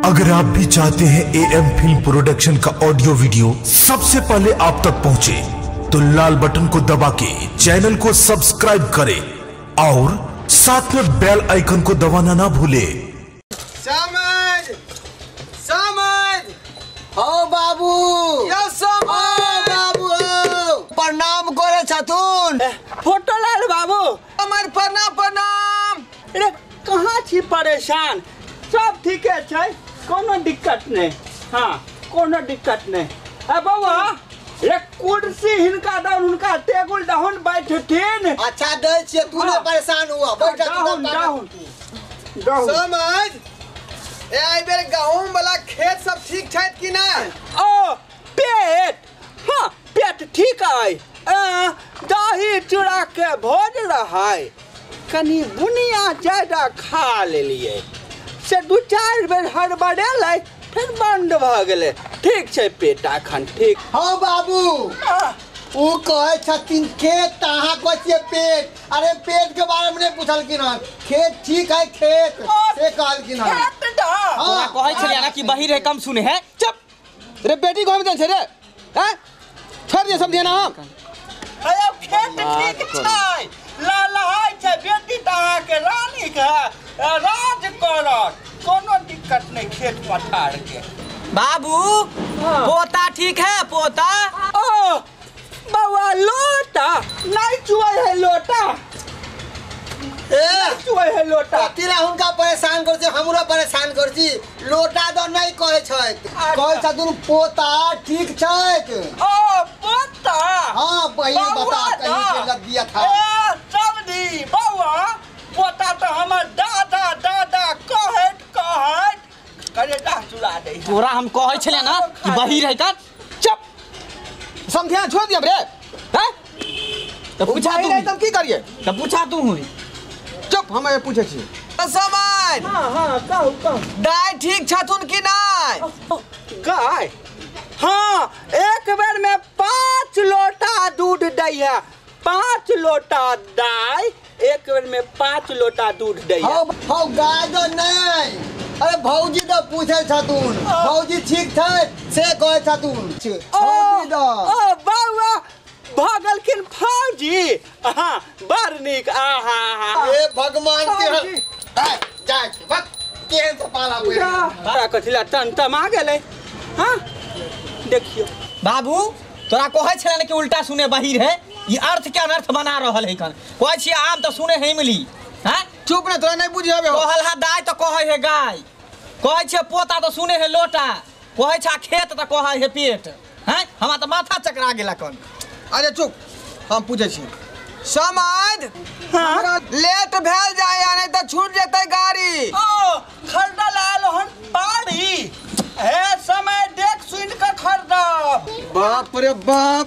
अगर आप भी चाहते हैं AM फिल्म प्रोडक्शन का ऑडियो वीडियो सबसे पहले आप तक पहुंचे, तो लाल बटन को दबा के चैनल को सब्सक्राइब करें और साथ में बेल आइकन को दबाना ना भूले। समझ हो बाबू बाबू प्रणाम करे छथुन। फोटो लाल बाबू हमार प्रणाम। अरे कहाँ छी परेशान? सब ठीक है, कोनो दिक्कत नहीं। हाँ, कोनो दिक्कत नहीं। अब बाबा रे कुर्सी हिनका दाउन, उनका टेबल डाउन बैठथिन। अच्छा दे छे, तू न परेशान हुआ। बैठ डाउन। समझ ए आई बेर गहूम वाला खेत सब ठीक छै कि ना? ओ पेट, हाँ पेट ठीक है। दही चूड़ा के भोज रहा है, कनी बुनिया ज्यादा खा लेलिए से 2-4 बेर हड़बड़ेलै, फिर बंद भ गेलै। ठीक छै पेट अखन ठीक। हो बाबू ऊ कहे छथिन खेत, अहाँ कहै छियै पेट। अरे पेट के बारे में नहीं पूछल कि ना, खेत ठीक है खेत से कहल कि ना। तोरा कहै छलिया ना कि बही रे कम सुने है। चुप रे बेटी को हम देन छै रे, हैं छोड़ दे समझे ना हम। अयो खेत ठीक छै, ललहाय छै बेटी त अहाँ के रानी के राज करत, कोनो दिक्कत नहीं खेत पथार के। बाबू पोता ठीक है पोता? ओ बाबा लोटा नहीं चुए है, लोटा चुए है लोटा। तेरा हुनका परेशान कर छी, हमरो परेशान कर छी। लोटा दो नहीं कहे छै, कहे छथुन पोता ठीक छै। ओ पोता, हाँ बहिन बता कहीं के लग दिया था। समझी बाबा पोता तो हमर दादा कहत करे दा चुरा दे। तोरा हम कहै छलिया ना कि बही रह कर। चुप समझे छोड़ दिया रे, हैं तो पूछा तू नहीं तब की करिए, तब पूछा तू हुई। चुप हमें पूछे छी। समझ हाँ कहू गाय ठीक छथुन कि ना? गाय हाँ, एक बेर में 5 लोटा दूध दै है। 5 लोटा दाई एक बेर में 5 लोटा दूध दै है। हो गाय दो नहीं, अरे भौजी तो पूछे छथुन, भौजी ठीक छै से कहे छथुन। भौजी दो ओ बाबा भगलखिन फौजी, हाँ बड़ नीक। ए भगवान के जा भग के से पाला बड़ा कथिला तमा गेलै। हाँ देखियो बाबू तोरा कहै छले कि उल्टा सुने बहिर है, ये अर्थ के अनर्थ बना रहल है। कन कहै छी आम तो सुने है मिली, हैं चुप न, तोरा नहीं बुझियबे। कहल है दाई तो कहै है गाय, कहै छे पोता तो सुने है लोटा, कहै छा खेत तो कहै है पेट। हैं हमरा तो माथा चकरा गेला कन। अरे चुप, हम पूछे छी। समझ हाँ? लेट भेल जाए नहीं तो छूट जेतै गाड़ी। ओ खरदल आयल हन पारी, हे समय देख सुन के खरदब। बाप रे बाप,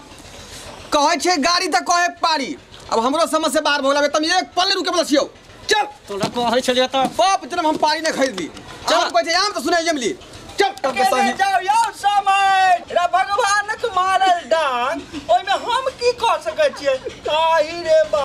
कहै छे गाड़ी तो कहे पारी। अब हमरो समझ से बाहर भोला तुम एक पल रुके बसियो। चल तोरा कहै छलिया तो बाप जन्म हम पारी नहीं खरीद ली। चल कहै छे आम तो सुने जमली। चल तब के सही जाओ यो समय रे भगवानक मारल डांग, ओइ में हम की क सकै छियै? काही रे बा